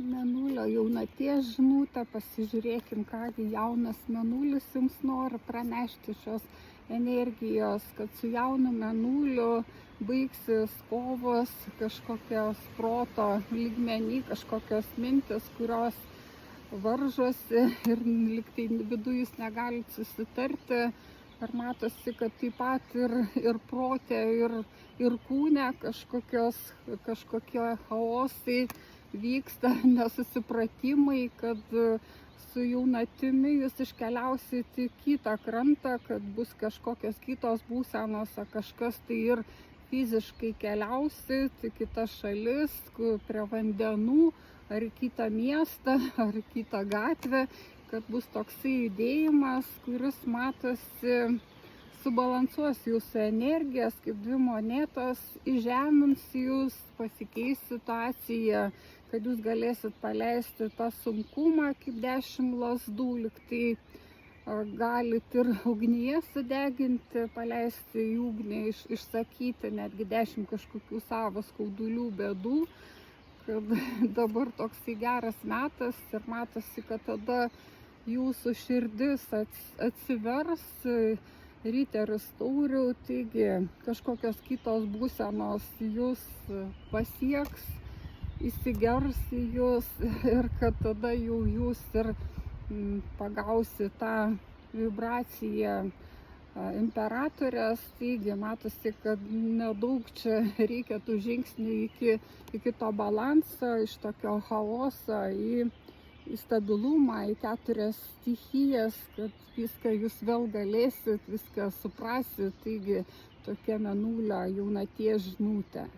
Mėnulio jaunaties žinutę, pasižiūrėkim, kągi jaunas mėnulis jums nori pranešti šios energijos, kad su jaunu mėnuliu baigsis kovos, kažkokios proto lygmenį, kažkokios mintis, kurios varžosi ir liktai viduje jūs negalit susitarti. Ir matosi, kad taip pat ir prote, ir kūne kažkokie chaosai vyksta, nesusipratimai, kad su jaunatimi jūs iškeliausit į kitą krantą, kad bus kažkokios kitos būsenos, o kažkas tai ir fiziškai keliausit į kitas šalis, prie vandenų, ar į kitą miestą, ar į kitą gatvę, kad bus toksai judėjimas, kuris matosi subalansuos jūsų energijas, kaip dvi monetos, įžemins jūs, pasikeis situacija, kad jūs galėsit paleisti tą sunkumą kaip 10 lazdų, liktai galit ir ugnyje sudeginti, paleisti į ugnį, išsakyti netgi 10 kažkokių savo skaudulių, bėdų, kad dabar toksai geras metas ir matosi, kad tada jūsų širdis atsivers, riteris taurių, taigi kažkokios kitos būsenos jūs pasieks, įsigers į jūs ir kad tada jau jūs ir pagausit tą vibraciją imperatorės, taigi matosi, kad nedaug čia reikia tų žingsnių iki to balanso, iš tokio chaoso į stabilumą, į 4 stichijas, kad viską jūs vėl galėsit, viską suprasit, taigi tokia mėnulio jaunaties žinutė.